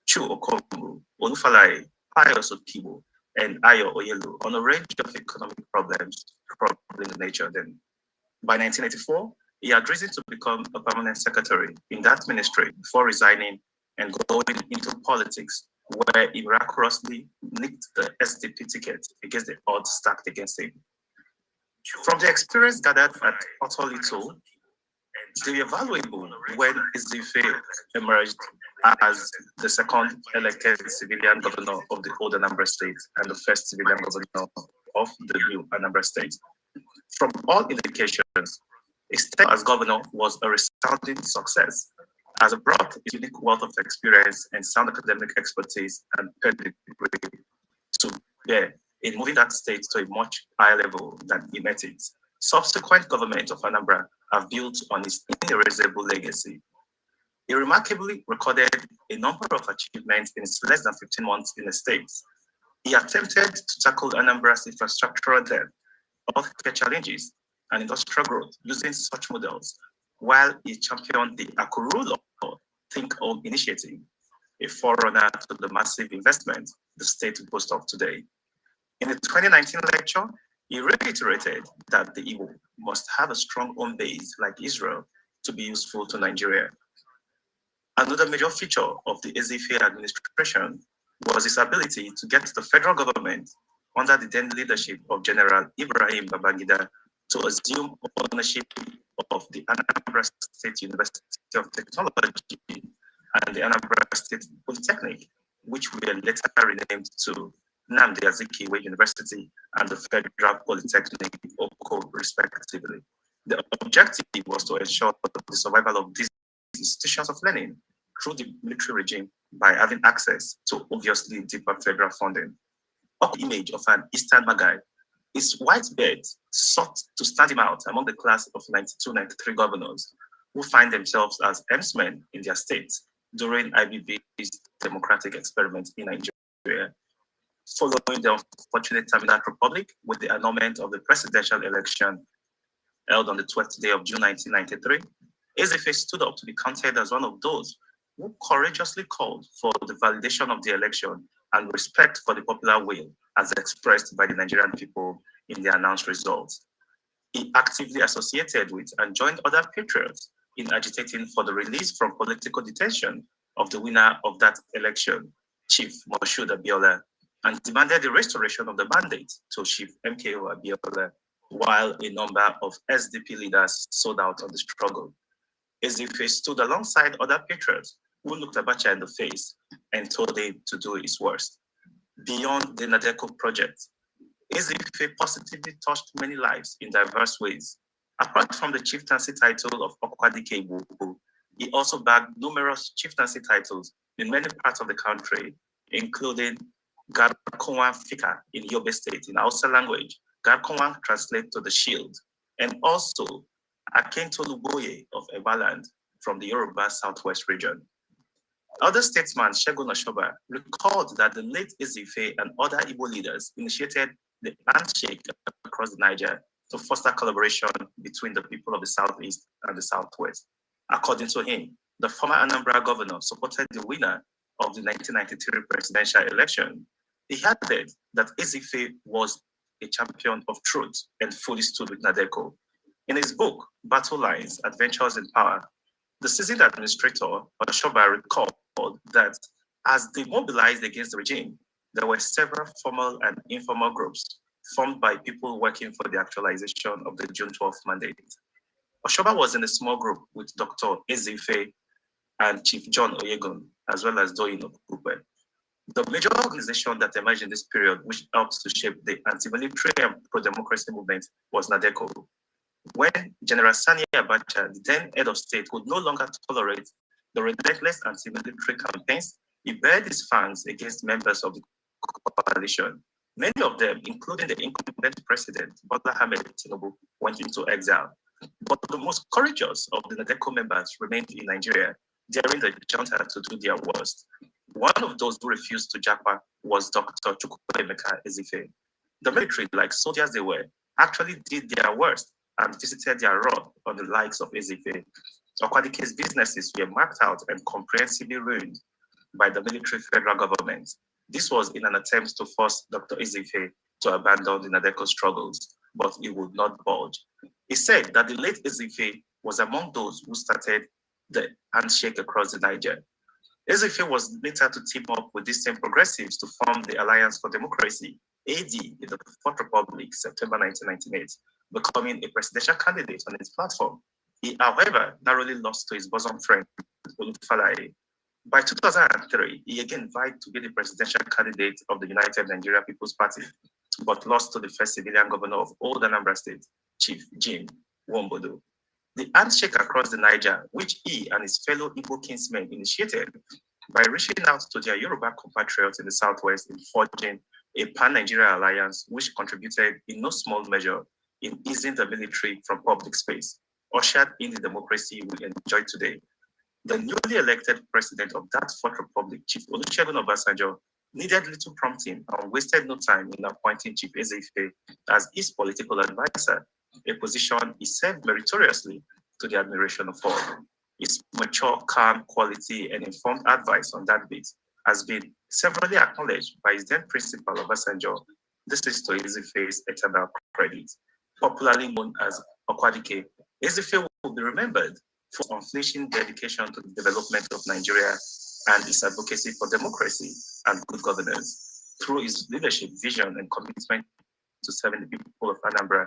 Chu Okongu, Olufalaye, Pius Okibo, and Ayo Oyelu on a range of economic problems troubling the nation then. By 1984, he had risen to become a permanent secretary in that ministry before resigning and going into politics, where he miraculously nicked the SDP ticket against the odds stacked against him. From the experience gathered at Otolito, they were valuable when Ezeife emerged as the second elected civilian governor of the old Anambra State and the first civilian governor of the new Anambra State. From all indications, his tenure as governor was a resounding success, as it brought a unique wealth of experience and sound academic expertise and pedigree to bear in moving that state to a much higher level than he met it. Subsequent government of Anambra have built on his inerasable legacy. He remarkably recorded a number of achievements in his less than 15 months in the state. He attempted to tackle Anambra's infrastructural debt, healthcare challenges, and industrial growth using such models, while he championed the Akuru Law Think Home initiative, a forerunner to the massive investment the state boasts of today. In the 2019 lecture, he reiterated that the Igbo must have a strong home base like Israel to be useful to Nigeria. Another major feature of the Ezeife administration was his ability to get the federal government, under the then leadership of General Ibrahim Babangida, to assume ownership of the Anambra State University of Technology and the Anambra State Polytechnic, which were later renamed to Nnamdi Azikiwe University and the Federal Polytechnic, OCO, respectively. The objective was to ensure the survival of these institutions of learning through the military regime by having access to obviously deeper federal funding. The image of an Eastern Magai, his white beard sought to stand him out among the class of 92-93 governors who find themselves as helmsmen in their states during IBB's democratic experiment in Nigeria. Following the unfortunate time in that republic with the annulment of the presidential election held on the 12th day of June 1993, Ezeife stood up to be counted as one of those who courageously called for the validation of the election and respect for the popular will as expressed by the Nigerian people in the announced results. He actively associated with and joined other patriots in agitating for the release from political detention of the winner of that election, Chief Moshood Abiola, and demanded the restoration of the mandate to Chief MKO Abiola, while a number of SDP leaders sold out on the struggle. Ezeife stood alongside other patriots who looked Abacha in the face and told him to do his worst. Beyond the Nadeko project, Ezeife positively touched many lives in diverse ways. Apart from the chieftaincy title of Okwadike Igbo, he also bagged numerous chieftaincy titles in many parts of the country, including Garkonwa Fika in Yobe State in Hausa language. Garkonwa translates to the shield, and also Akentolu Boye of Ebaland from the Yoruba Southwest region. Other statesman Segun Oshoba recalled that the late Ezeife and other Igbo leaders initiated the handshake across the Niger to foster collaboration between the people of the Southeast and the Southwest. According to him, the former Anambra governor supported the winner of the 1993 presidential election. He added that Ezeife was a champion of truth and fully stood with Nadeko. In his book, Battle Lines, Adventures in Power, the seasoned administrator, Oshoba, recalled that as they mobilized against the regime, there were several formal and informal groups formed by people working for the actualization of the June 12th mandate. Oshoba was in a small group with Dr. Ezeife and Chief John Oyegun, as well as Doyin Okupe. The major organization that emerged in this period, which helped to shape the anti-military and pro-democracy movement, was Nadeko. When General Sani Abacha, the then head of state, could no longer tolerate the relentless anti-military campaigns, he bared his fangs against members of the coalition. Many of them, including the incumbent president, Bola Ahmed Tinubu, went into exile. But the most courageous of the Nadeko members remained in Nigeria, daring the junta to do their worst. One of those who refused to japa was Dr. Chukwuemeka Ezeife. The military, like soldiers they were, actually did their worst and visited their wrath on the likes of Ezeife. Okwadike's businesses were marked out and comprehensively ruined. by the military federal government. This was in an attempt to force Dr. Ezeife to abandon the Nadeko struggles, but he would not budge. He said that the late Ezeife was among those who started the handshake across the Niger. Ezeife was later to team up with these same progressives to form the Alliance for Democracy, AD, in the Fourth Republic, September 1998, becoming a presidential candidate on its platform. He, however, narrowly lost to his bosom friend, Fulani. By 2003, he again vied to be the presidential candidate of the United Nigeria People's Party, but lost to the first civilian governor of Old Anambra State, Chief Jim Wombodo. The handshake across the Niger, which he and his fellow Igbo kinsmen initiated by reaching out to their Yoruba compatriots in the Southwest in forging a pan-Nigeria alliance, which contributed in no small measure in easing the military from public space, ushered in the democracy we enjoy today. The newly elected president of that Fourth Republic, Chief Olusegun Obasanjo, needed little prompting and wasted no time in appointing Chief Ezeife as his political advisor, a position he served meritoriously to the admiration of all. His mature, calm quality and informed advice on that bit has been severally acknowledged by his then principal, Obasanjo. This is to Ezeife's eternal credit. Popularly known as Okwadike, Ezeife will be remembered for unflinching dedication to the development of Nigeria and his advocacy for democracy and good governance. Through his leadership, vision, and commitment to serving the people of Anambra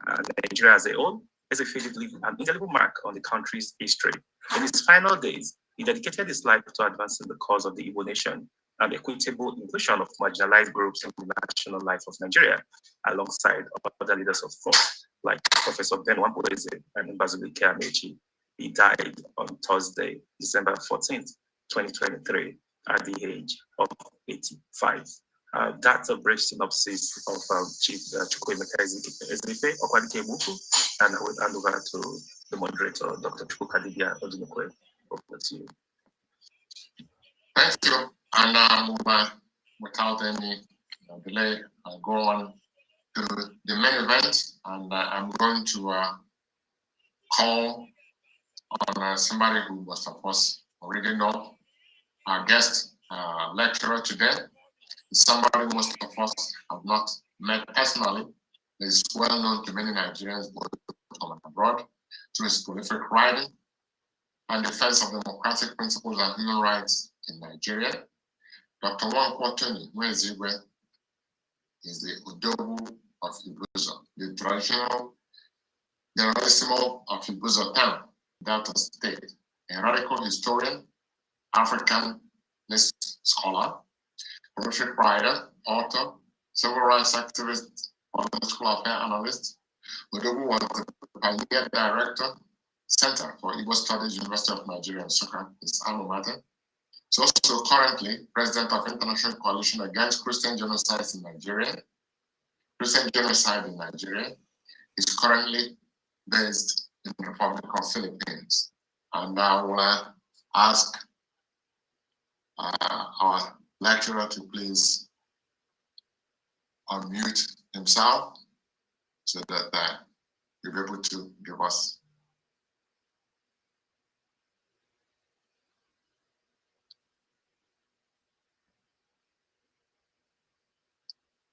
and Nigeria as a whole, Ezeife leave an indelible mark on the country's history. In his final days, he dedicated his life to advancing the cause of the Igbo nation and equitable inclusion of marginalized groups in the national life of Nigeria, alongside other leaders of thought, like Professor Ben Wampoeze and Mbazulike Amechi. He died on Thursday, December 14th, 2023, at the age of 85. That's a brief synopsis of Chief Chukwuemeka Ezeife Okwadike Buku, and I will hand over to the moderator, Dr. Chukwukadibia Odunukwe. Over to you. Thank you. And without any delay, I'll go on to the main event, and I'm going to call on somebody who most of us already know. Our guest lecturer today is somebody most of us have not met personally. He is well known to many Nigerians, both home and abroad, through his prolific writing and defense of democratic principles and human rights in Nigeria. Dr. Nwankwo Ezeife is the Odogwu of Ibuzo, the traditional generalissimo of Ibuzo town, Delta State, a radical historian, Africanist scholar, prolific writer, author, civil rights activist, political affairs analyst. Odogwu was the pioneer director, Center for Igbo Studies, University of Nigeria, Nsukka, his alma mater. He's also currently president of International Coalition Against Christian Genocides in Nigeria. Christian genocide in Nigeria is currently based in the Republic of Philippines. And I want to ask our lecturer to please unmute himself so that he'll be able to give us.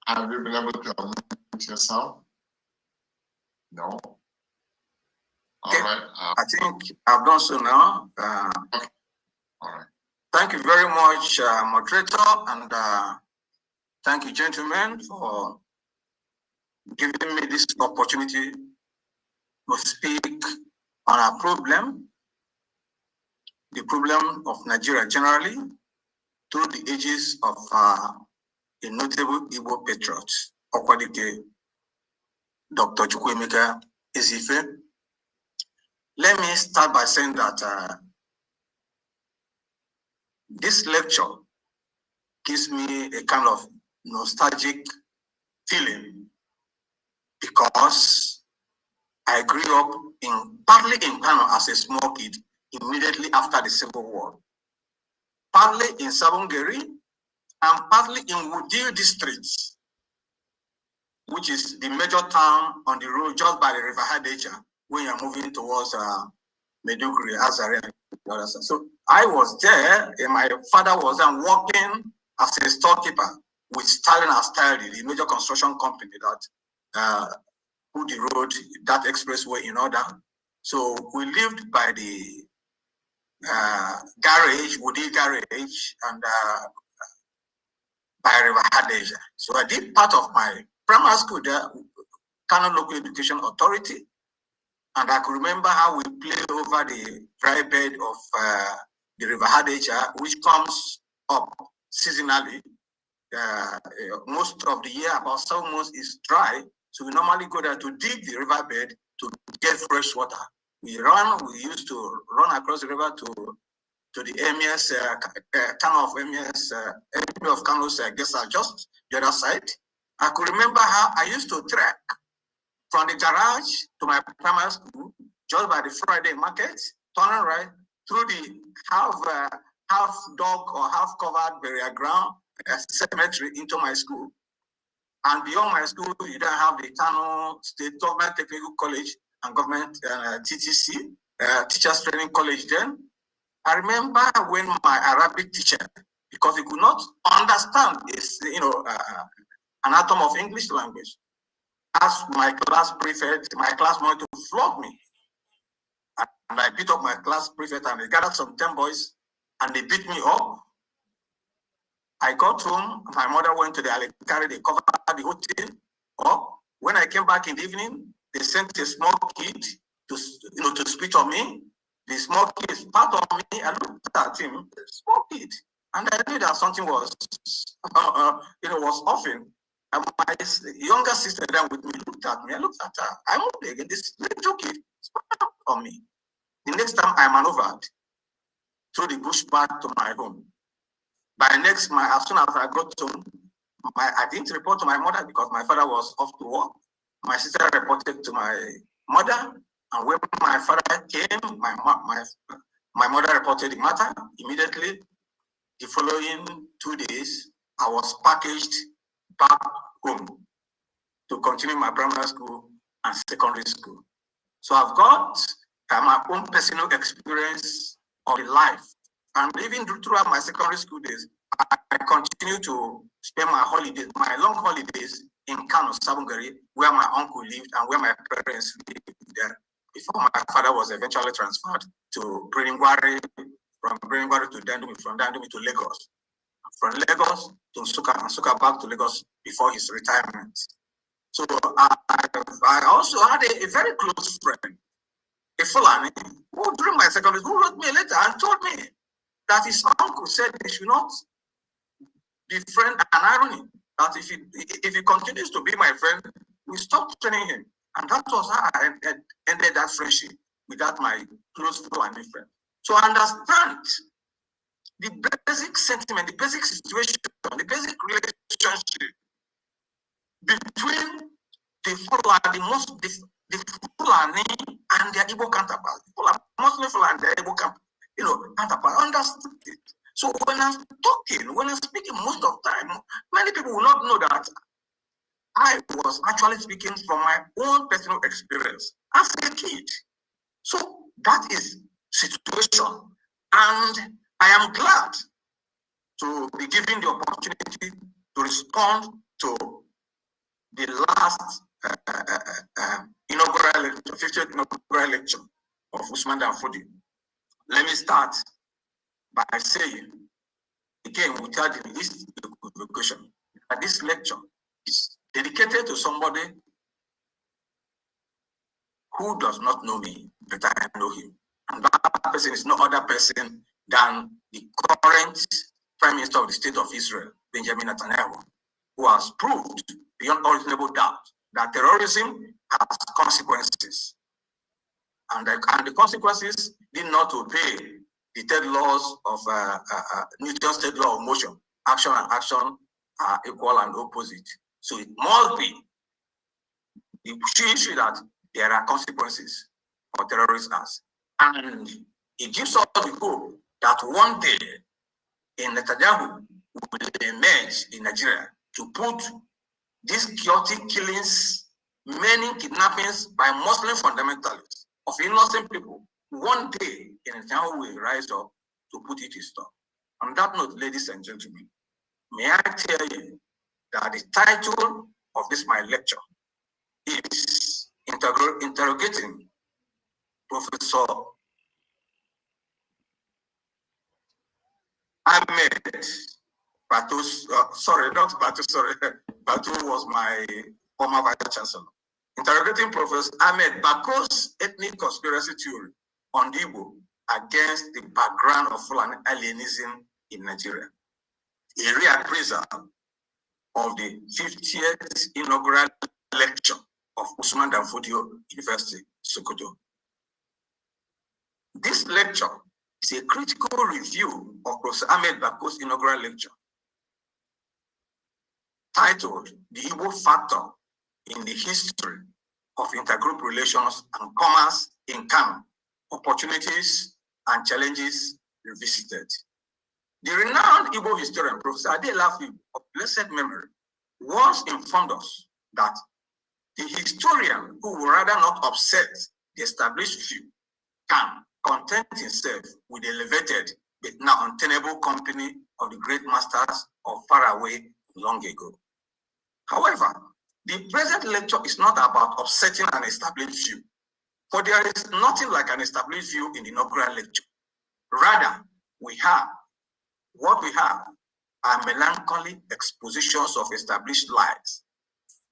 Have you been able to unmute yourself? No. All right. I think I've done so now. Okay. All right. Thank you very much, moderator, and thank you, gentlemen, for giving me this opportunity to speak on our problem, the problem of Nigeria generally, through the ages of a notable Igbo patriot, Okwadike, Dr. Chukwuemeka Ezeife. Let me start by saying that this lecture gives me a kind of nostalgic feeling because I grew up partly in Kano as a small kid immediately after the Civil War, partly in Sabongeri, and partly in Wudil district, which is the major town on the road just by the River Hadeja when you're moving towards Maiduguri, Azare, the other side. So I was there, and my father was then working as a storekeeper with Stalin as Stalin, the major construction company that put the road, that expressway in order. So we lived by the garage, Woody garage, and by River Hadeja. So I did part of my primary school there, Kano Local Education Authority, and I could remember how we played over the dry bed of the River Hadeja, which comes up seasonally. Most of the year, about 7 months, is dry. So we normally go there to dig the riverbed to get fresh water. We used to run across the river to the Emir's, Kano of Emir's, Emir of Kano's guest house, just the other side. I could remember how I used to trek from the garage to my primary school, just by the Friday market, turning right through the half dug or half covered burial ground cemetery into my school. And beyond my school, you don't have the Kano State Government Technical College and Government TTC, Teachers Training College then. I remember when my Arabic teacher, because he could not understand this, an atom of English language, asked my class prefect, my class monitor to flog me. And I beat up my class prefect, and they gathered some 10 boys and they beat me up. I got home, my mother went to the Alikari, they covered the whole thing up. When I came back in the evening, they sent a small kid to spit on me. The small kid spat on me. I looked at him, small kid, and I knew that something was, was offing. And my younger sister then with me looked at me. I looked at her. I moved again. This little kid spat on me. The next time I maneuvered through the bush back to my home. As soon as I got home, I didn't report to my mother because my father was off to work. My sister reported to my mother, and when my father came, my mother reported the matter immediately. The following 2 days, I was packaged back home to continue my primary school and secondary school. So I've got my own personal experience of life. And even throughout my secondary school days, I continue to spend my long holidays in Kano, Sabongari, where my uncle lived and where my parents lived there before my father was eventually transferred to Bringwari, from Bringwari to Dandumi, from Dandumi to Lagos, from Lagos to Nsukka, and Nsukka back to Lagos before his retirement. So I also had a very close friend, a Fulani, who during my secondary school wrote me a letter and told me that his uncle said he should not befriend an irony, that if he continues to be my friend, we stop training him. And that was how I ended that friendship with my close Fulani friend. So I understand the basic sentiment, the basic situation, the basic relationship between the Fulani and their Igbo counterparts. Muslim Fulani and their Igbo counterparts. Understand it. So when I'm speaking most of the time, many people will not know that I was actually speaking from my own personal experience as a kid. So that is situation. And I am glad to be given the opportunity to respond to the last inaugural lecture, 50th inaugural lecture of Usman Danfodi. Let me start by saying, again, without the least equivocation, that this lecture is dedicated to somebody who does not know me, but I know him. And that person is no other person than the current Prime Minister of the State of Israel, Benjamin Netanyahu, who has proved beyond all reasonable doubt that terrorism has consequences. And the consequences did not obey the third laws of Newton's third law of motion. Action and action are equal and opposite. So it must be the issue that there are consequences for terrorist acts. And it gives us the hope that one day Netanyahu will emerge in Nigeria to put these chaotic killings, many kidnappings by Muslim fundamentalists of innocent people. One day in how we rise up to put it in stop. On that note, ladies and gentlemen, may I tell you that the title of this my lecture is Interrogating Professor Ahmed Bako, Bako was my former vice chancellor. Interrogating Professor Ahmed Bako's ethnic conspiracy theory on the Igbo against the background of Fulani Alienism in Nigeria. A reappraisal of the 50th inaugural lecture of Usman Danfodio University, Sokoto. This lecture is a critical review of Professor Ahmed Bako's inaugural lecture titled The Igbo Factor in the History of Intergroup Relations and Commerce in Kano, Opportunities and Challenges Revisited. The renowned Igbo historian, Professor Adelafi, of blessed memory, once informed us that the historian who would rather not upset the established view can content himself with the elevated but now untenable company of the great masters of far away long ago. However, the present lecture is not about upsetting an established view, for there is nothing like an established view in the inaugural lecture. Rather, what we have are melancholy expositions of established lies,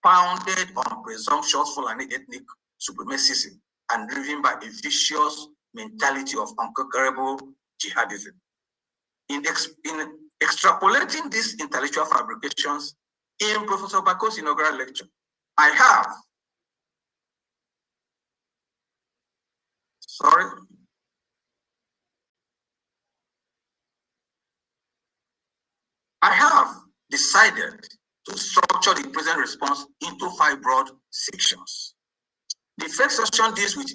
founded on presumptuous Fulani ethnic supremacism and driven by a vicious mentality of unconquerable jihadism. In extrapolating these intellectual fabrications in Professor Bako's inaugural lecture, I have decided to structure the present response into 5 broad sections. The first section deals with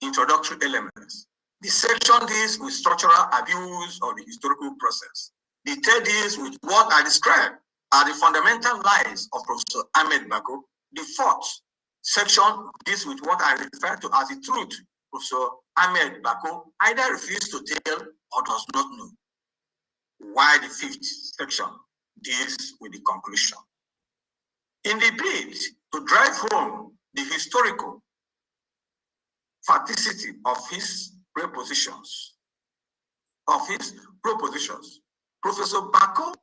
introductory elements. The section deals with structural abuse of the historical process. The third deals with what I described are the fundamental lies of Professor Ahmed Bako. The fourth section deals with what I refer to as the truth Professor Ahmed Bako either refuses to tell or does not know. While the fifth section deals with the conclusion. In the bid to drive home the historical facticity of his propositions, Professor Bako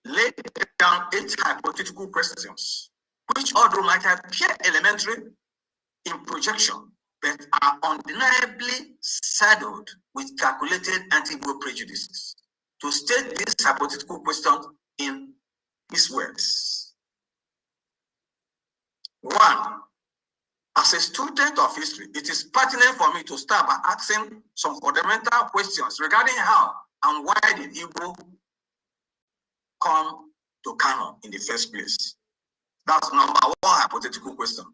laid down 8 hypothetical questions, which although might appear elementary in projection, but are undeniably saddled with calculated anti-Igbo prejudices. To state this hypothetical question in his words. 1. As a student of history, it is pertinent for me to start by asking some fundamental questions regarding how and why did Igbo come to Kano in the first place. That's number 1 hypothetical question.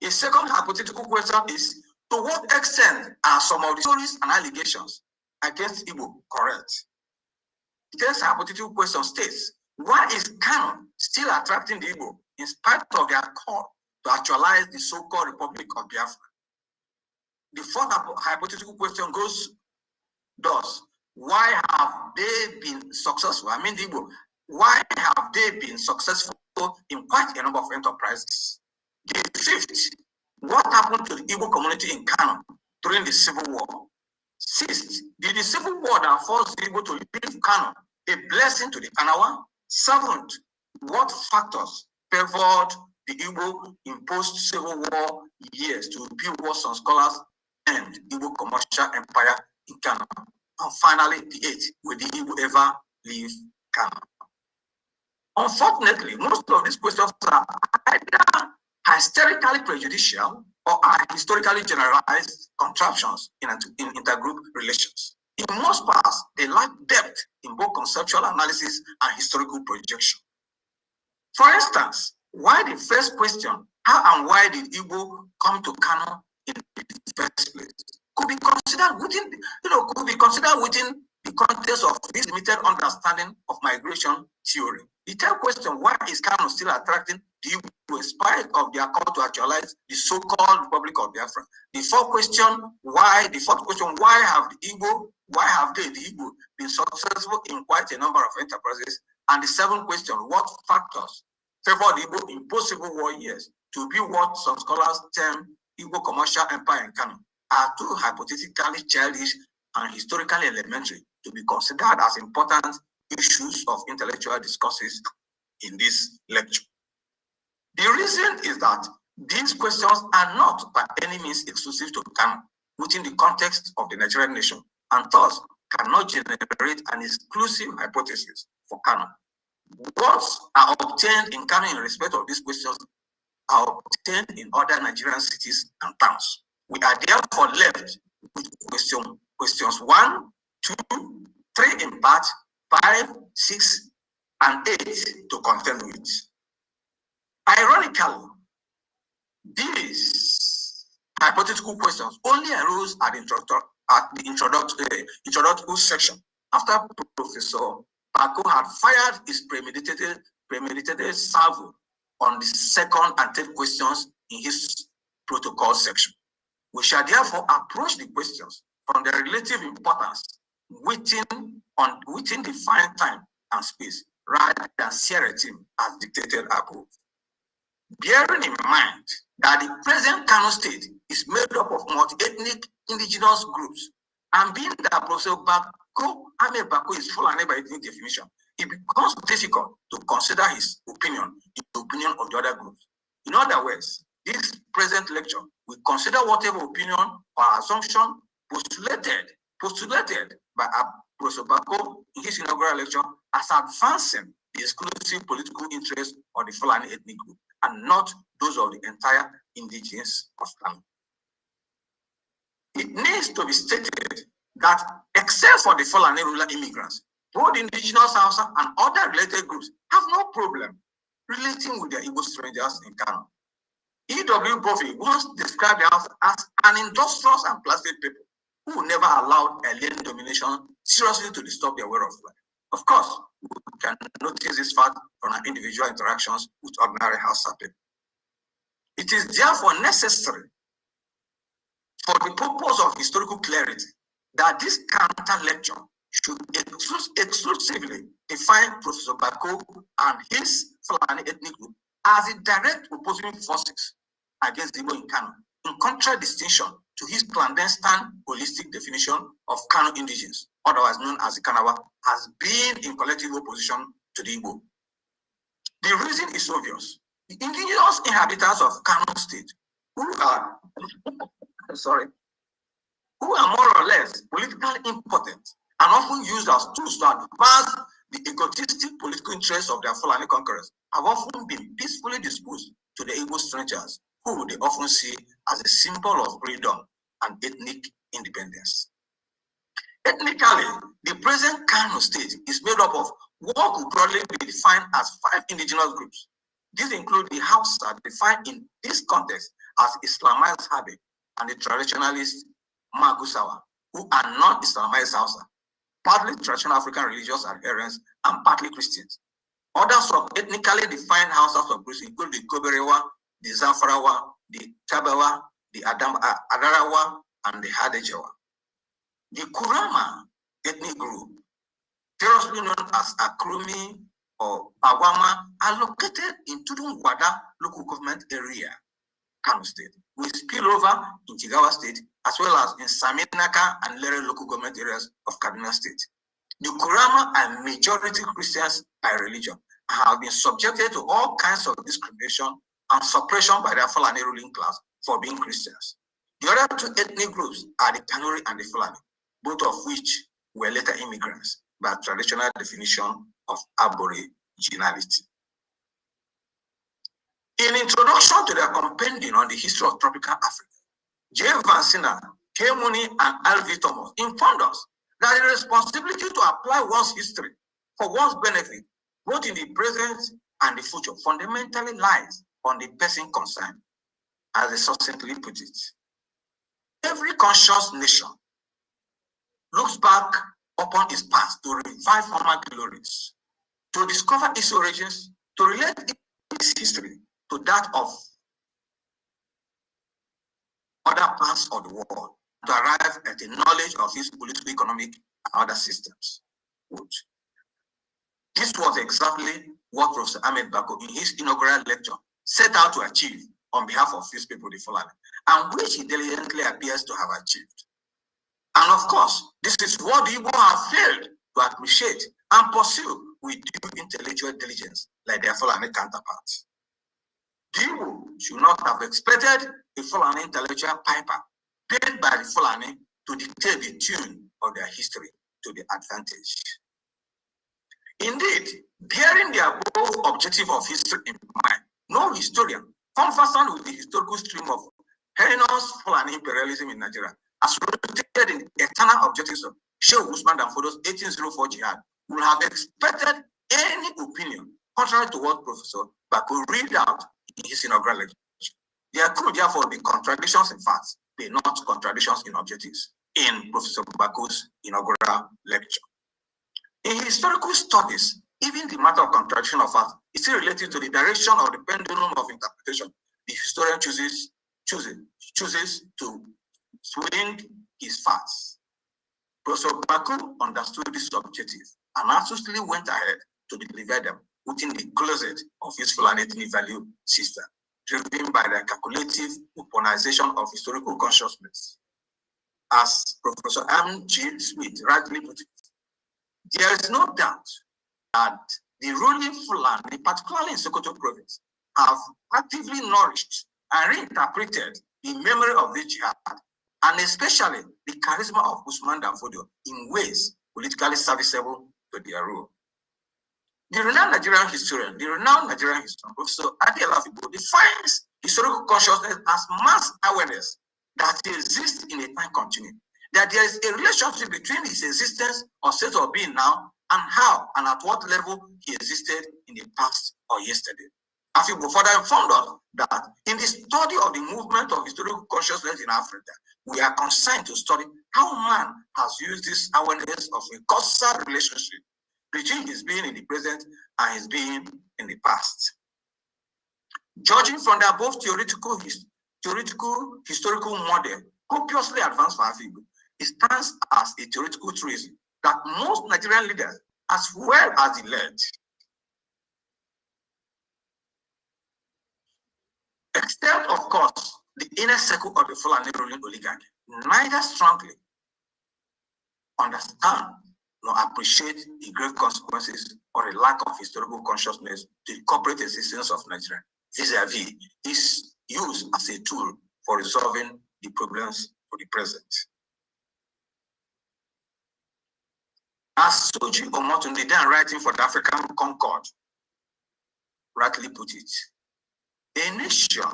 A second hypothetical question is, to what extent are some of the stories and allegations against Igbo correct? The third hypothetical question states, why is Kano still attracting the Igbo in spite of their call to actualize the so-called Republic of Biafra? The fourth hypothetical question goes thus, why have they been successful? I mean, the Igbo, why have they been successful in quite a number of enterprises? The fifth, what happened to the Igbo community in Kano during the Civil War? Sixth, did the Civil War that forced the Igbo to leave Kano a blessing to the Kanawa? Seventh, what factors favored the Igbo in post-Civil War years to build what some scholars and Igbo commercial empire in Kano? And finally, the eighth, will the Igbo ever leave Kano? Unfortunately, most of these questions are either hysterically prejudicial or are historically generalized contraptions in intergroup relations. In most parts, they lack depth in both conceptual analysis and historical projection. For instance, why the first question, how and why did Igbo come to Kano in the first place, could be considered within, the context of this limited understanding of migration theory. The third question, why is Kano still attracting the Igbo, in spite of their call to actualize the so-called Republic of Biafra? The fourth question, why the Igbo been successful in quite a number of enterprises? And the seventh question, what factors favor the Igbo in post-Civil War years to be what some scholars term Igbo commercial empire in Kano, are too hypothetically childish and historically elementary to be considered as important issues of intellectual discourses in this lecture. The reason is that these questions are not by any means exclusive to Kano within the context of the Nigerian nation, and thus cannot generate an exclusive hypothesis for Kano. What are obtained in Kano in respect of these questions are obtained in other Nigerian cities and towns. We are therefore left with questions 1, 2, 3 in part, 5, 6, and 8 to contend with. Ironically, these hypothetical questions only arose at the introductory section after Professor Bako had fired his premeditated salvo on the second and third questions in his protocol section. We shall therefore approach the questions from their relative importance within defined time and space, rather than seriatim as dictated above. Bearing in mind that the present Kano state is made up of multi-ethnic indigenous groups, and being that Professor Ahmed Bako is Fulani by ethnic definition, it becomes difficult to consider his opinion in the opinion of the other groups. In other words, this present lecture will consider whatever opinion or assumption postulated by Professor Bako in his inaugural lecture as advancing the exclusive political interests of the Fulani ethnic group, and not those of the entire indigenes of Kano. It needs to be stated that except for the Fulani rural immigrants, both indigenous Hausa and other related groups have no problem relating with their Igbo strangers in Kano. E.W. Prof once described the Hausa as an industrious and placid people who never allowed alien domination seriously to disturb their way of life. Of course, we can notice this fact from our individual interactions with ordinary Hausa people. It is therefore necessary, for the purpose of historical clarity, that this counter lecture should exclusively define Professor Bako and his Fulani ethnic group as the direct opposing forces against Igbo in Kano, in contradistinction to his clandestine holistic definition of Kano indigenes, otherwise known as the Kanawa, has been in collective opposition to the Igbo. The reason is obvious. The indigenous inhabitants of Kano State, who are more or less politically impotent and often used as tools to advance the egotistic political interests of their Fulani conquerors, have often been peacefully disposed to the Igbo strangers, who they often see as a symbol of freedom and ethnic independence. Ethnically, the present Kano state is made up of what could broadly be defined as 5 indigenous groups. These include the Hausa, defined in this context as Islamized Habe, and the traditionalist Magusawa, who are non-Islamized Hausa, partly traditional African religious adherents and partly Christians. Others of ethnically defined Hausa subgroups include the Koberewa, the Zamfarawa, the Tabawa, the Adarawa, and the Hadejawa. The Kurama ethnic group, variously known as Akrumi or Awama, are located in Tudun-Wada local government area, Kano State, with spillover in Jigawa State, as well as in Saminaka and Lere local government areas of Kaduna State. The Kurama are majority Christians by religion and have been subjected to all kinds of discrimination and suppression by their Fulani ruling class for being Christians. The other 2 ethnic groups are the Kanuri and the Fulani, both of which were later immigrants by traditional definition of aboriginality. In introduction to their compendium on the history of tropical Africa, J. Vansina, K. Mooney, and L.V. Thomas informed us that the responsibility to apply one's history for one's benefit, both in the present and the future, fundamentally lies on the person concerned, as they succinctly put it. Every conscious nation looks back upon its past to revive former glories, to discover its origins, to relate its history, to that of other parts of the world to arrive at a knowledge of his political, economic, and other systems. This was exactly what Professor Ahmed Bako in his inaugural lecture set out to achieve on behalf of his people, the Fulani, and which he diligently appears to have achieved. And of course, this is what the Igbo have failed to appreciate and pursue with due intellectual diligence, like their Fulani counterparts. The Igbo should not have expected a Fulani intellectual piper paid by the Fulani to dictate the tune of their history to their advantage. Indeed, bearing the above objective of history in mind, no historian conversant with the historical stream of heinous Fulani imperialism in Nigeria, as rooted in eternal objectives of Sheikh Usman Dan Fodo's 1804 jihad, would have expected any opinion contrary to what Professor Bako read out in his inaugural lecture. There could therefore be contradictions in facts, but not contradictions in objectives in Professor Bako's inaugural lecture. In historical studies, even the matter of contradiction of facts is still related to the direction of the pendulum of interpretation the historian chooses to swing his facts. Professor Bako understood this objective and absolutely went ahead to deliver them within the closet of his Fulani value system, driven by the calculative weaponization of historical consciousness. As Professor M.G. Smith rightly put it, there is no doubt that the ruling Fulani, particularly in Sokoto province, have actively nourished and reinterpreted the memory of the jihad, and especially the charisma of Usman Dan Fodio in ways politically serviceable to their rule. The renowned Nigerian historian, Professor Ezeife, defines historical consciousness as mass awareness that exists in a time continuum, that there is a relationship between his existence or state of being now and how and at what level he existed in the past or yesterday. Afibo further informed us that in the study of the movement of historical consciousness in Africa, we are concerned to study how man has used this awareness of a causal relationship between his being in the present and his being in the past. Judging from the above theoretical historical model copiously advanced for Afibo, it stands as a theoretical truism that most Nigerian leaders, as well as the led, except of course the inner circle of the Fulani ruling oligarchy, neither strongly understand nor appreciate the grave consequences or a lack of historical consciousness to the corporate existence of Nigeria, vis-a-vis its use as a tool for resolving the problems of the present. As Soji Omotunde, then writing for the African Concord, rightly put it, a nation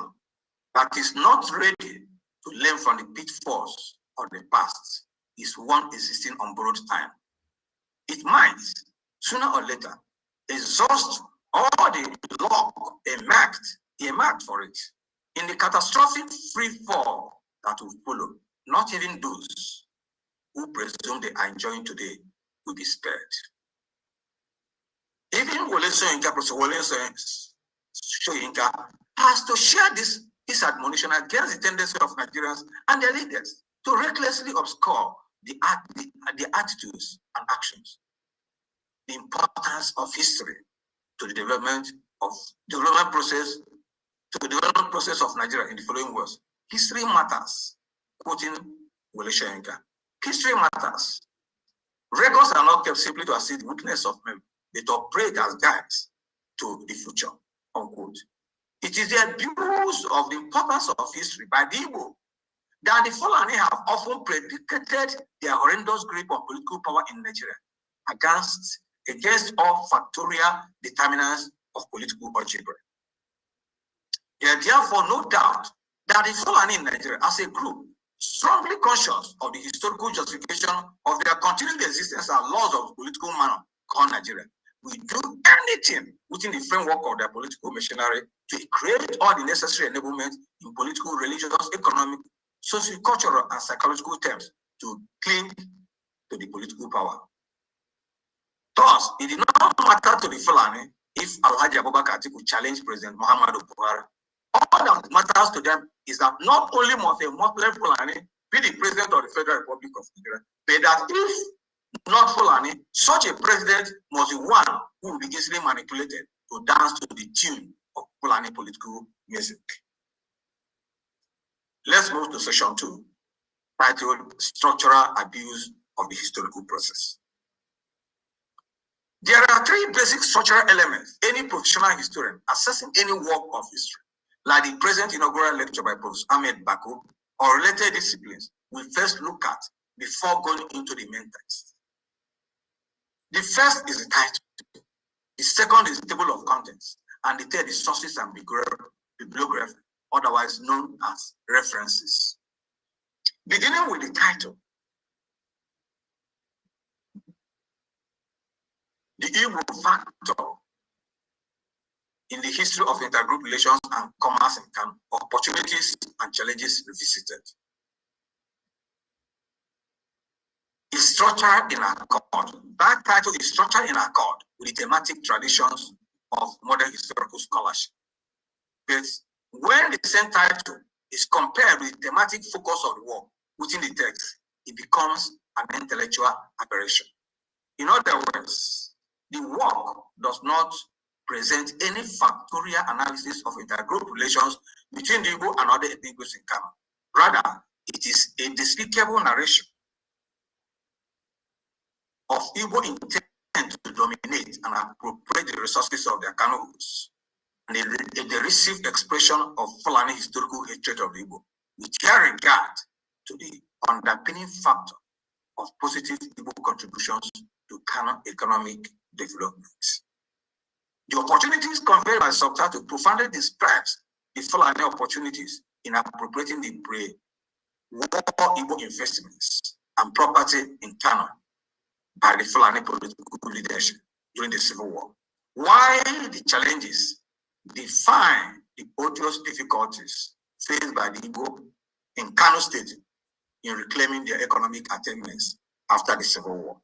that is not ready to learn from the pitfalls of the past is one existing on borrowed time. It might, sooner or later, exhaust all the luck earmarked for it in the catastrophic free fall that will follow. Not even those who presume they are enjoying today will be spared. Even Wole Soyinka, Professor Wole Soyinka, has to share this admonition against the tendency of Nigerians and their leaders to recklessly obscure the attitudes and actions. The importance of history to the development process of Nigeria in the following words. History matters, quoting Wole Soyinka. History matters. Records are not kept simply to assist the weakness of men, they operate as guides to the future, unquote. It is the abuse of the importance of history by the Igbo that the Fulani have often predicated their horrendous grip on political power in Nigeria against all factorial determinants of political algebra. There is therefore no doubt that the Fulani in Nigeria as a group, strongly conscious of the historical justification of their continuing existence and laws of political manner called Nigeria, will do anything within the framework of their political machinery to create all the necessary enablement in political, religious, economic, socio-cultural, and psychological terms to cling to the political power. Thus, it did not matter to the Fulani if Alhaji Abubakar Atiku challenge President Muhammadu Buhari. All that matters to them is that not only must a Muslim Fulani be the president of the Federal Republic of Nigeria, but that if not Fulani, such a president must be one who will be easily manipulated to dance to the tune of Fulani political music. Let's move to section 2, titled Structural Abuse of the Historical Process. There are 3 basic structural elements any professional historian assessing any work of history, like the present inaugural lecture by Prof. Ahmed Bako, or related disciplines, will first look at before going into the main text. The first is the title, the second is the table of contents, and the third is sources and bibliography, otherwise known as references. Beginning with the title, the Igbo factor in the history of intergroup relations and commerce in Kano, opportunities and challenges revisited. Is structured in accord. That title is structured in accord with the thematic traditions of modern historical scholarship. But when the same title is compared with the thematic focus of the work within the text, it becomes an intellectual aberration. In other words, the work does not present any factorial analysis of intergroup relations between the Igbo and other ethnic groups in Kano. Rather, it is a despicable narration of Igbo intent to dominate and appropriate the resources of their Kano roots, and a derisive expression of Fulani historical hatred of Igbo, with care regard to the underpinning factor of positive Igbo contributions to Kano economic development. The opportunities conveyed by subtitle profoundly describes the Fulani opportunities in appropriating the war Igbo investments and property in Kano by the Fulani political leadership during the Civil War. While the challenges define the odious difficulties faced by the Igbo in Kano State in reclaiming their economic attainments after the Civil War.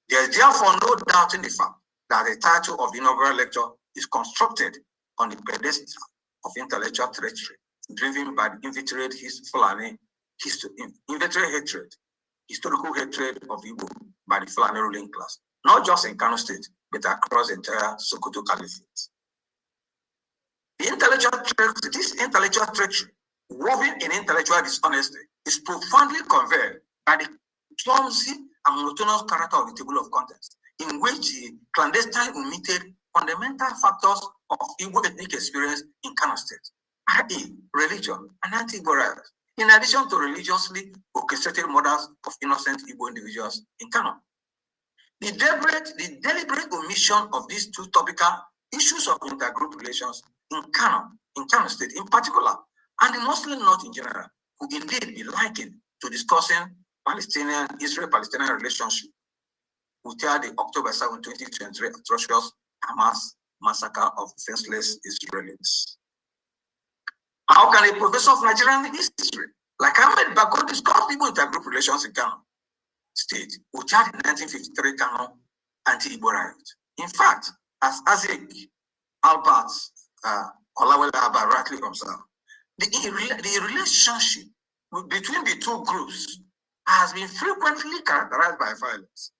There is therefore no doubt in the fact that the title of the inaugural lecture is constructed on the pedestal of intellectual treachery, driven by the inveterate Fulani inveterate hatred, historical hatred of Igbo by the Fulani ruling class, not just in Kano State, but across the entire Sokoto Caliphate. This intellectual treachery, woven in intellectual dishonesty, is profoundly conveyed by the clumsy and monotonous character of the table of contents, in which the clandestine omitted fundamental factors of Igbo ethnic experience in Kano State, i.e., religion and anti-Igbo riots, in addition to religiously orchestrated murders of innocent Igbo individuals in Kano. The deliberate omission of these two topical issues of intergroup relations in Kano State in particular, and the Muslim North in general, could indeed be likened to discussing Israel-Palestinian relationship without the October 7, 2023 atrocious Hamas massacre of defenseless Israelis. How can a professor of Nigerian history like Ahmed Bako discuss Igbo intergroup relations in Kano State without the 1953 Kano anti-Igbo riot? In fact, as Ezeife Albert Olawale Abba rightly observed, the relationship between the two groups has been frequently characterized by violence.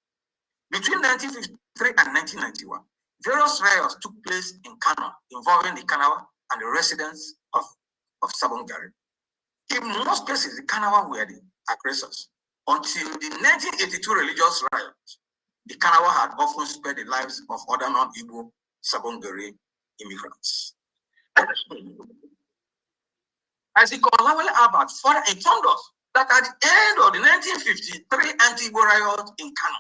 Between 1953 and 1991, various riots took place in Kano involving the Kanawa and the residents of Sabongari. In most cases, the Kanawa were the aggressors. Until the 1982 religious riot, the Kanawa had often spared the lives of other non-Igbo Sabongari immigrants. As the Olawale Albert further informed us that at the end of the 1953 anti-Igbo riot in Kano,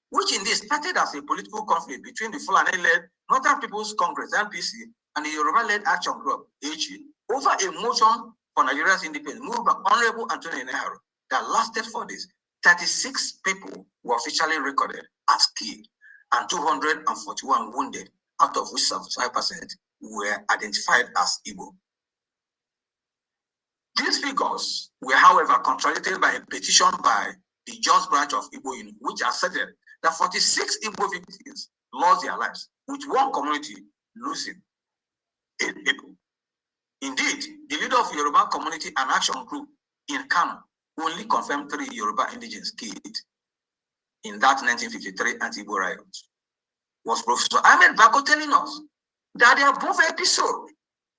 which indeed started as a political conflict between the Fulani-led Northern People's Congress, NPC, and the Yoruba-led Action Group, AG, over a motion for Nigeria's independence moved by Honorable Anthony Nehru that lasted 4 days. 36 people were officially recorded as killed and 241 wounded, out of which 75% were identified as Igbo. These figures were, however, contradicted by a petition by the Just Branch of Igbo Union, which asserted that 46 Igbo victims lost their lives, with one community losing 8 people. Indeed, the leader of Yoruba Community and Action Group in Kano only confirmed 3 Yoruba indigenes killed in that 1953 anti-Igbo riot. Was Professor Ahmed Bako telling us that the above episode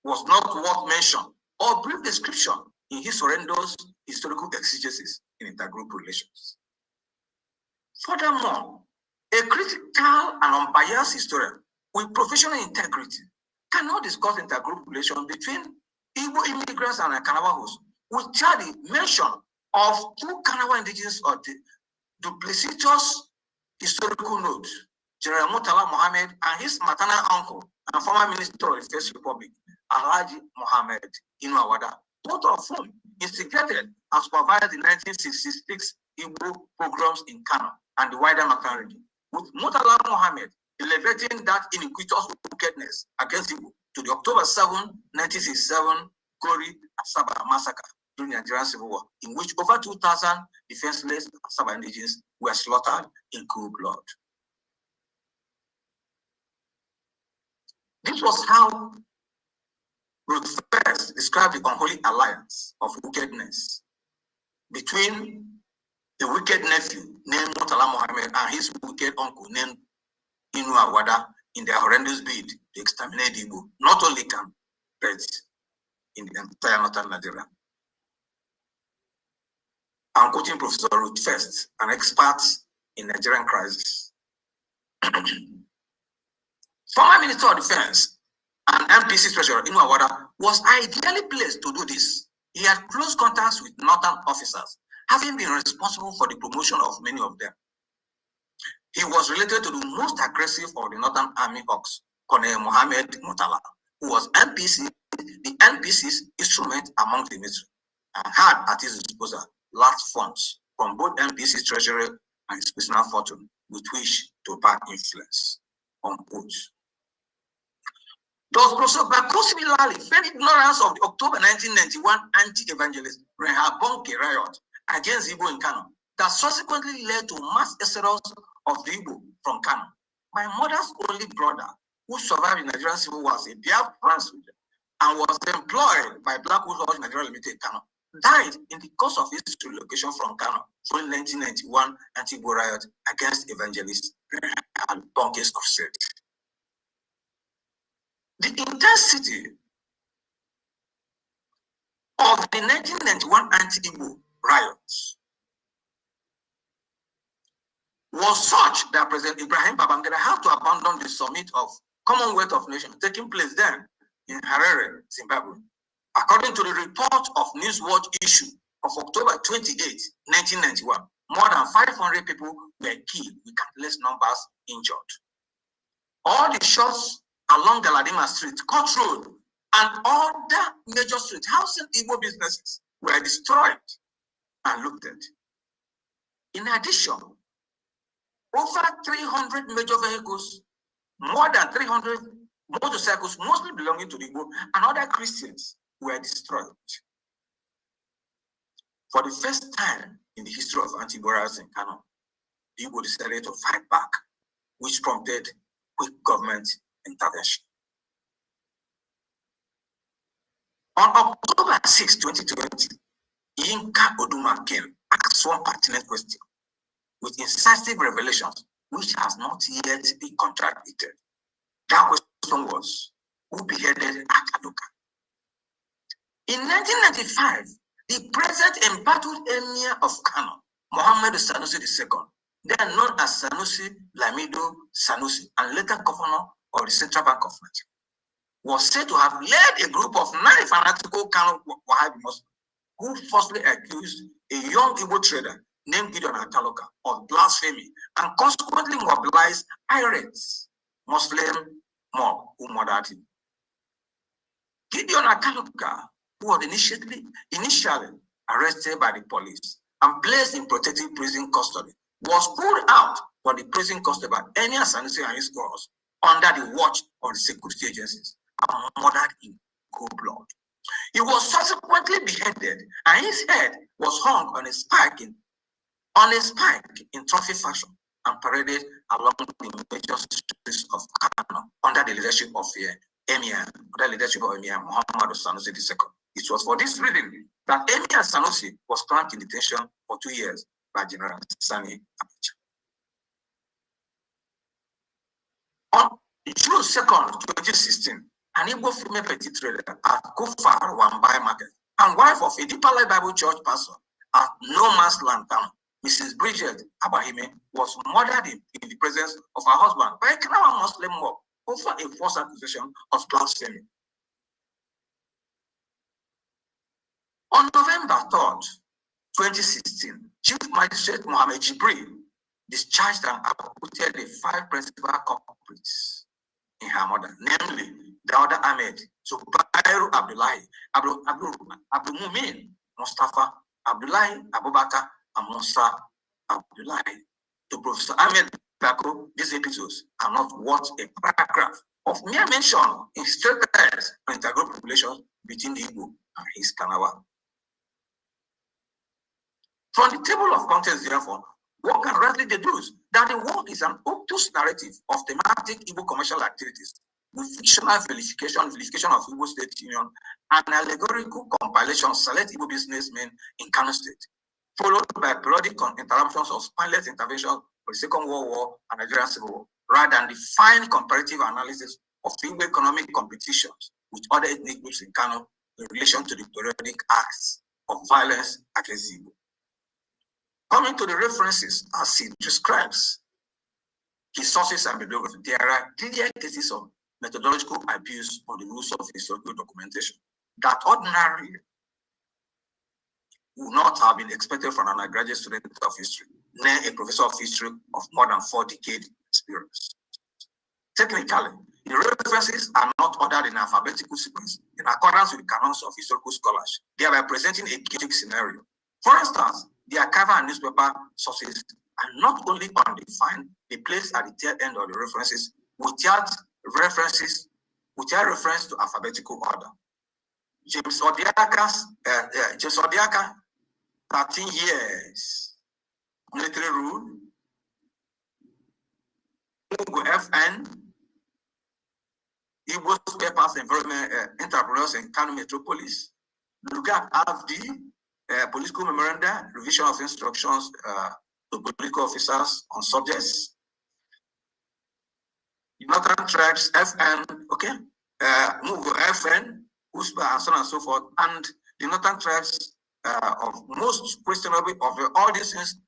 was not worth mention or brief description in his horrendous historical exegesis in intergroup relations. Furthermore, a critical and unbiased historian with professional integrity cannot discuss intergroup relations between Igbo immigrants and Kanawahos without the mention of 2 Kanawa indigenous or the duplicitous historical note, General Murtala Mohammed and his maternal uncle and former minister of the First Republic, Alhaji Mohammed Inuawada, both of whom instigated and supervised the 1966 Igbo pogroms in Kano and the wider Makan region, with Murtala Mohammed elevating that iniquitous wickedness against Igbo to the October 7, 1967 Gori Asaba massacre during the Nigerian Civil War, in which over 2,000 defenseless Asaba indigenes were slaughtered in cold blood. This was how Ruth first described the unholy alliance of wickedness between the wicked nephew named Murtala Mohammed and his wicked uncle named Inu Awada in their horrendous bid to exterminate Igbo, not only Kano, but in the entire northern Nigeria. I'm quoting Professor Ruth First, an expert in Nigerian crisis. Former Minister of Defense and MPC Treasurer Inu Awada was ideally placed to do this. He had close contacts with northern officers, having been responsible for the promotion of many of them. He was related to the most aggressive of the Northern Army Hawks, Colonel Mohammed Murtala, who was the NPC's instrument among the military, and had at his disposal large funds from both NPC's treasury and his personal fortune with which to back influence. Unquote. Does Professor Bako similarly feign ignorance of the October 1991 anti-evangelist Debunking riot against Igbo in Kano that subsequently led to mass exodus of the Igbo from Kano? My mother's only brother, who survived the Nigerian Civil War as a Biafran soldier and was employed by Blackwood Lodge Nigeria Limited Kano, died in the course of his relocation from Kano following 1991 anti-Igbo riot against evangelist Debunking's crusade. The intensity of the 1991 anti-Igbo riots was such that President Ibrahim Babangida had to abandon the summit of Commonwealth of Nations taking place then in Harare, Zimbabwe. According to the report of Newswatch issue of October 28, 1991, more than 500 people were killed with countless numbers injured. All the shops along Galadima Street, Court Road, and other major streets housing Igbo businesses were destroyed and looted. In addition, over 300 major vehicles, more than 300 motorcycles, mostly belonging to the Igbo and other Christians, were destroyed. For the first time in the history of anti-Igbo riots in Kano, the Igbo decided to fight back, which prompted quick government intervention. On October 6, 2020, Yinka Oduma came asked one pertinent question with incisive revelations which has not yet been contradicted. That question was, who beheaded Akaluka? In 1995, the present embattled emir of Kano, Muhammad Sanusi II, then known as Sanusi Lamido Sanusi, and later governor of the Central Bank of Nigeria, was said to have led a group of 9 fanatical Kano Wahhabi Muslims who falsely accused a young Igbo trader named Gideon Akaluka of blasphemy and consequently mobilized irate Muslim mob who murdered him. Gideon Akaluka, who was initially arrested by the police and placed in protective prison custody, was pulled out from the prison custody by Emir Sanusi and his girls under the watch of the security agencies and murdered in cold blood. He was subsequently beheaded and his head was hung on a spike in trophy fashion and paraded along the major streets of Kano under the leadership of Emir Muhammad Sanusi II. It was for this reason that Emir Sanusi was clamped in detention for 2 years by General Sani Abacha. On June 2nd, 2016, an Igbo female petty trader at Kofar Wambai Market and wife of a Deeper Life Bible Church pastor at No Man's Land Town, Mrs. Bridget Abahime, was murdered in the presence of her husband by a Kanawa Muslim mob over a false accusation of blasphemy. On November 3rd, 2016, Chief Magistrate Mohammed Jibril discharged and acquitted the 5 principal culprits in her murder, namely Dauda Ahmed, Zubairu Abdullahi, Abdul Mumin, Mustafa, Abdullahi Abubakar, and Musa Abdullahi. To Professor Ahmed Bako, these episodes are not worth a paragraph of mere mention in straight terms on intergroup relations between the Igbo and his Kanawa. From the table of contents, therefore, one can rightly deduce that the work is an obtuse narrative of thematic Igbo commercial activities with fictional vilification of Igbo State Union and allegorical compilation of select Igbo businessmen in Kano State, followed by periodic interruptions of spineless interventions for the Second World War and Nigerian Civil War, rather than the fine comparative analysis of Igbo economic competitions with other ethnic groups in Kano in relation to the periodic acts of violence against Igbo. Coming to the references as he describes his sources and bibliography, there are clear cases of methodological abuse of the rules of historical documentation that ordinarily would not have been expected from an undergraduate student of history, nor a professor of history of more than 4 decades experience. Technically, the references are not ordered in alphabetical sequence in accordance with the canons of historical scholars, thereby presenting a chaotic scenario. For instance, the archival and newspaper sources are not only undefined, they place at the tail end of the references without reference to alphabetical order. James Odiaka, 13 years, military rule, Mungo FN, Igbo papers, environment entrepreneurs in Kano Metropolis, Lugak AFD, political memoranda, revision of instructions to political officers on subjects, Northern Tribes FN, okay, Mungo FN, USPA, and so on and so forth, and the Northern Tribes of most questionable of all these things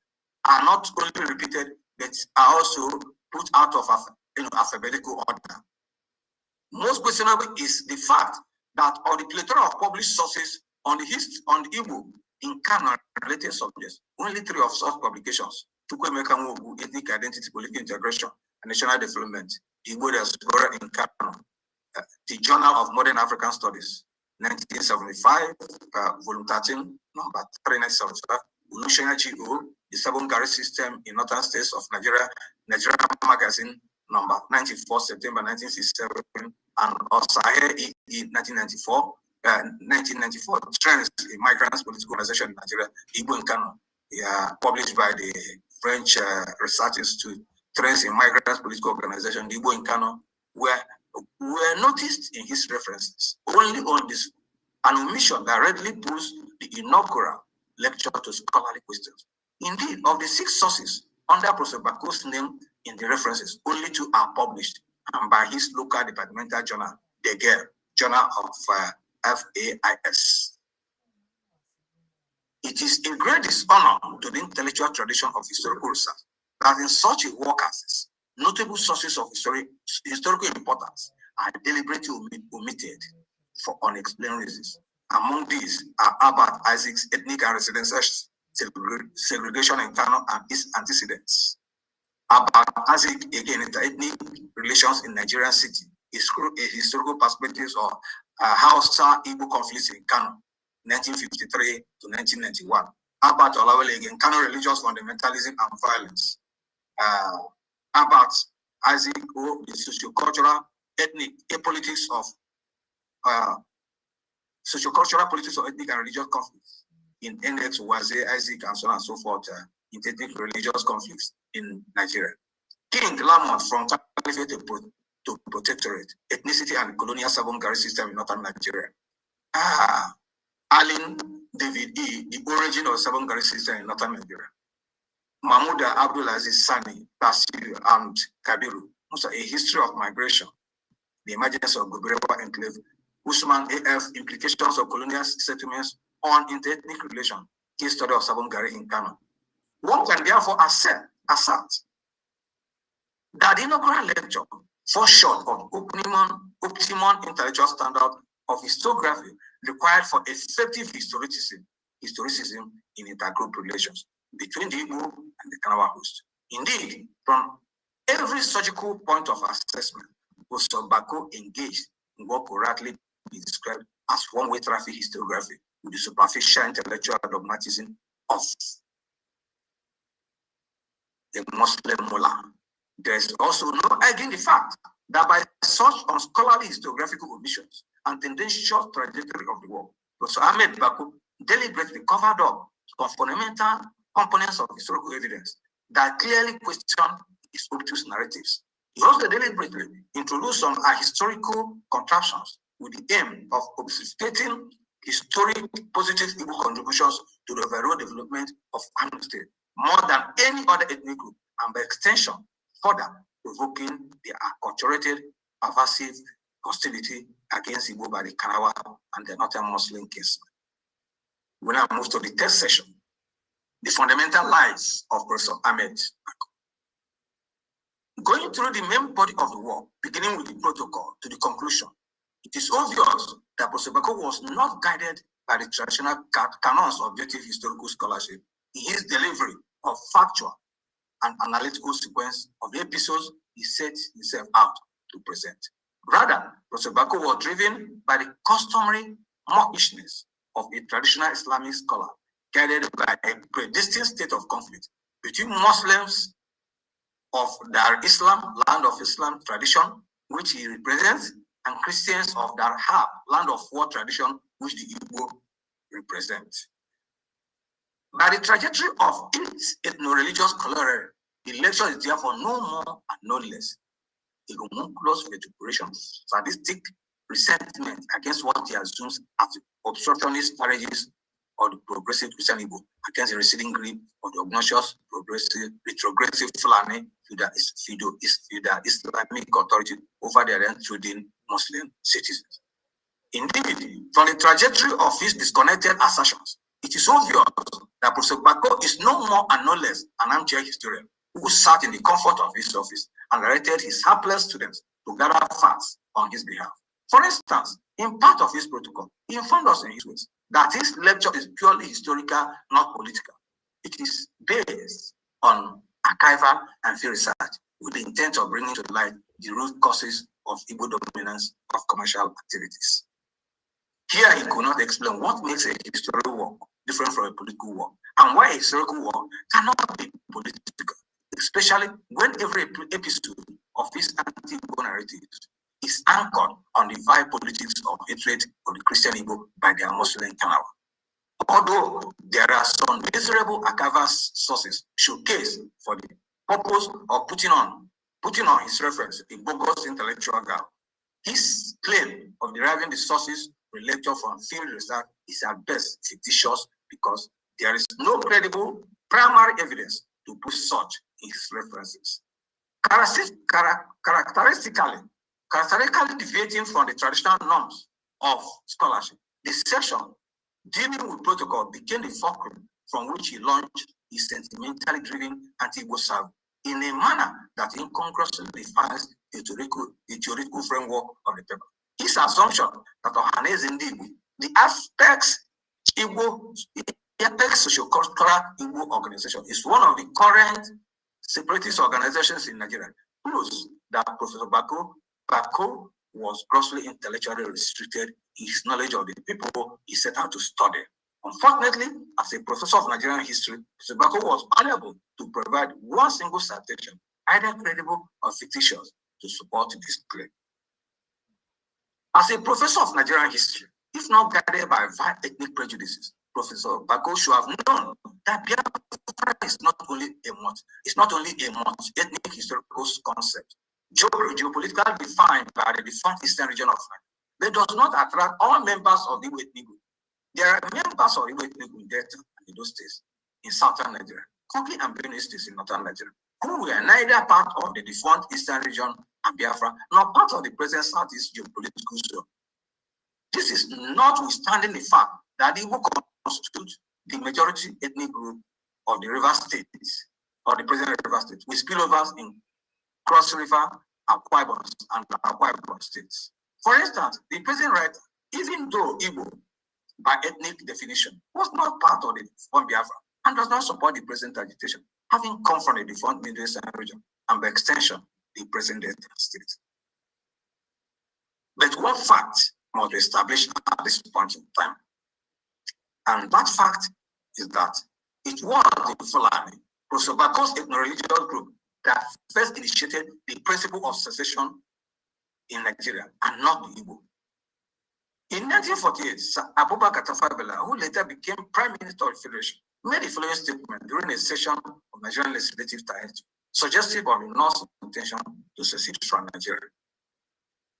are not only repeated, but are also put out of alphabetical order. Most questionable is the fact that of the plethora of published sources on the Igbo in Kano related subjects, only 3 of such publications, Chukwuemeka Nwogu, Ethnic Identity, Political Integration, and National Development, Igbo Diaspora in Kano, the Journal of Modern African Studies, 1975, volume 13, number 3975, Olushina G.O., the Sabongari System in Northern States of Nigeria, Nigerian Magazine, number 94, September 1967, and Osahe in 1994, Trends in Migrants Political Organization in Nigeria, Igbo in Kano, published by the French Research Institute. Trends in Migrants Political Organization, Igbo in Kano, were noticed in his references only on this, an omission that readily proves the inaugural lecture to scholarly questions. Indeed, of the 6 sources under Professor Bako's name in the references, only 2 are published, and by his local departmental journal, the Journal of FAIS. It is a great dishonor to the intellectual tradition of historical research that in such a work as this, notable sources of historical importance are deliberately omitted for unexplained reasons. Among these are Albert Isaac's ethnic and residential segregation in Kano and its antecedents. Albert Isaac, again, inter-ethnic relations in Nigerian city, a historical perspectives of Hausa Igbo conflicts in Kano, 1953 to 1991. Albert Olawale, again, Kano religious fundamentalism and violence. Albert Isaac, the sociocultural, ethnic, politics of sociocultural politics of ethnic and religious conflicts in NX, Waze, Isaac, and so on and so forth, in ethnic religious conflicts in Nigeria. King Lamont from Caliphate to Protectorate, Ethnicity and Colonial Sabongari System in Northern Nigeria. Alin David E., The Origin of Sabongari System in Northern Nigeria. Mahmouda Abdulaziz Sani, Tasiru, and Kabiru, also A History of Migration, The Emergence of Goberewa Enclave, Usman A.F., Implications of Colonial Settlements on Interethnic Relation, Case Study of Sabongari in Kano. One can therefore assert that the inaugural lecture falls short of optimum intellectual standard of historiography required for effective historicism in intergroup relations between the Igbo and the Kanawa host. Indeed, from every surgical point of assessment, Professor Bako engaged in what could rightly be described as one-way traffic historiography with the superficial intellectual dogmatism of the Muslim mullah. There is also no arguing the fact that by such unscholarly historiographical omissions and tendentious trajectory of the work, Professor Ahmed Bako deliberately covered up some fundamental components of historical evidence that clearly question his obtuse narratives. He also deliberately introduced some historical contraptions with the aim of obfuscating historic positive Igbo contributions to the overall development of Kano State more than any other ethnic group, and by extension, further provoking the acculturated, pervasive hostility against Igbo by the Kanawa and the Northern Muslim case. We now move to the third session, the fundamental lies of Professor Ahmed Bako. Going through the main body of the work, beginning with the protocol to the conclusion, it is obvious that Professor Bako was not guided by the traditional canons of objective historical scholarship in his delivery of factual and analytical sequence of the episodes he set himself out to present. Rather, Professor Bako was driven by the customary mawkishness of a traditional Islamic scholar, guided by a predestined state of conflict between Muslims of Dar Islam, land of Islam tradition, which he represents, and Christians of Dar Harb, land of war tradition, which the Igbo represent. By the trajectory of its ethno-religious corollary, the lecture is therefore no more and no less a homunculus vituperation, sadistic resentment against what he assumes as the obstructionist strategies of the progressive Christian Igbo against the receding grip of the obnoxious, progressive, retrogressive Fulani Islamic authority over their intruding Muslim citizens. Indeed, from the trajectory of his disconnected assertions, it is obvious that Professor Bako is no more and no less an armchair historian who sat in the comfort of his office and directed his hapless students to gather facts on his behalf. For instance, in part of his protocol, he informed us in his ways that his lecture is purely historical, not political. It is based on archival and field research with the intent of bringing to light the root causes of Igbo dominance of commercial activities. Here he could not explain what makes a historical work different from a political work, and why a historical work cannot be political, especially when every episode of his anti-Igbo narratives is anchored on the vile politics of hatred of the Christian Igbo by their Muslim Kanawa. Although there are some miserable archival sources showcased for the purpose of putting on his reference a bogus intellectual gap, his claim of deriving the sources related from field research is at best fictitious because there is no credible primary evidence to put such in his references. Characteristically deviating from the traditional norms of scholarship, the section dealing with protocol became the fulcrum from which he launched his sentimentally driven anti-Igbo salvo in a manner that incongruously defines the theoretical framework of the paper. His assumption that Ohaneze Igbo, the apex socio-cultural Igbo organization, is one of the current separatist organizations in Nigeria, proves that Professor Bako was grossly intellectually restricted in his knowledge of the people he set out to study. Unfortunately, as a professor of Nigerian history, Professor Bako was unable to provide one single citation, either credible or fictitious, to support this claim. As a professor of Nigerian history, if not guided by vile ethnic prejudices, Professor Bako should have known that Biafra is not only a ethnic historical concept, geopolitically defined by the defunct eastern region of Nigeria, that does not attract all members of the Igbo ethnic group. There are members of the Igbo ethnic group in Delta and Edo states in southern Nigeria, Kogi and Benue states in northern Nigeria, who were neither part of the defunct eastern region and Biafra, nor part of the present southeast geopolitical zone. This is notwithstanding the fact that the Igbo constitute the majority ethnic group of the river states, or the present river states, with spillovers in Cross River, Akwa Ibom, and Akwa Ibom states. For instance, the present writer, even though Igbo, by ethnic definition, was not part of the defunct Biafra and does not support the present agitation, having come from the defunct Middle Eastern region and by extension, the present Delta state. But one fact must be established at this point in time, and that fact is that it was the Fulani, Prof. Bako's ethno-religious group that first initiated the principle of secession in Nigeria and not the Igbo. In 1948, Abubakar Tafawa Balewa, who later became Prime Minister of the Federation, made the following statement during a session of Nigerian legislative times, suggestive of the North's intention to secede from Nigeria.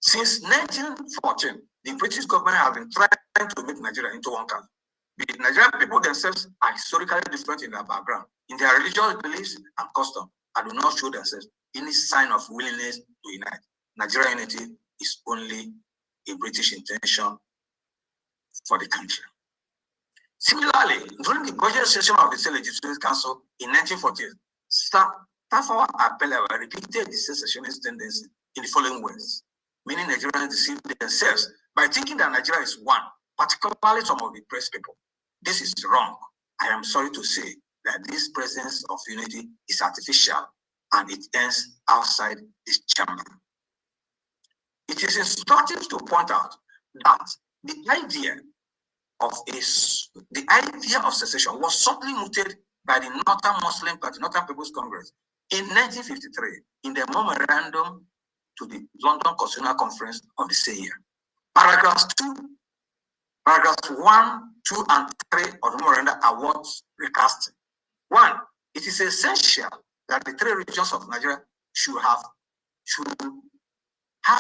Since 1914, the British government has been trying to make Nigeria into one country. The Nigerian people themselves are historically different in their background, in their religious beliefs and customs, and do not show themselves any sign of willingness to unite. Nigerian unity is only a British intention for the country. Similarly, during the budget session of the State Legislative Council in 1948, Tafawa Balewa repeated the secessionist tendency in the following words: many Nigerians deceive themselves by thinking that Nigeria is one, particularly some of the press people. This is wrong. I am sorry to say that this presence of unity is artificial and it ends outside this chamber. It is instructive to point out that the idea of secession was subtly mooted by the Northern Muslim Party, Northern People's Congress, in 1953 in the memorandum to the London Constitutional Conference of the same year. Paragraphs 1, 2, and 3 of the memorandum are worth recasting. 1. It is essential that the three regions of Nigeria should have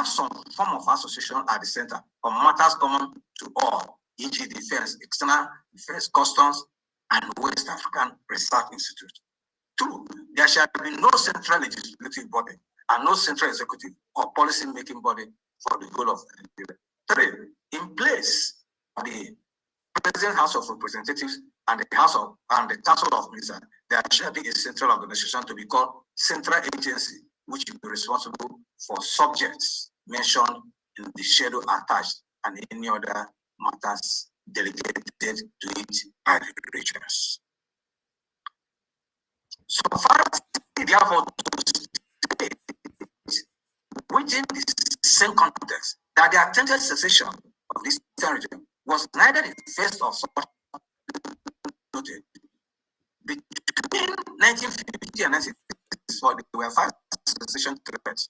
some form of association at the center on matters common to all, e.g. defense, external defense, customs, and West African Research Institute. 2. There shall be no central legislative body and no central executive or policy-making body for the goal of Nigeria. 3. In place of the President House of Representatives and the Council of Ministers, there shall be a central organization to be called Central Agency, which will be responsible for subjects mentioned in the schedule attached and any other matters delegated to it by the regions. So far, therefore, to state within the same context that the attempted secession of this region was neither the first of such noted. Between 1950 and 1964, there were 5 secession threats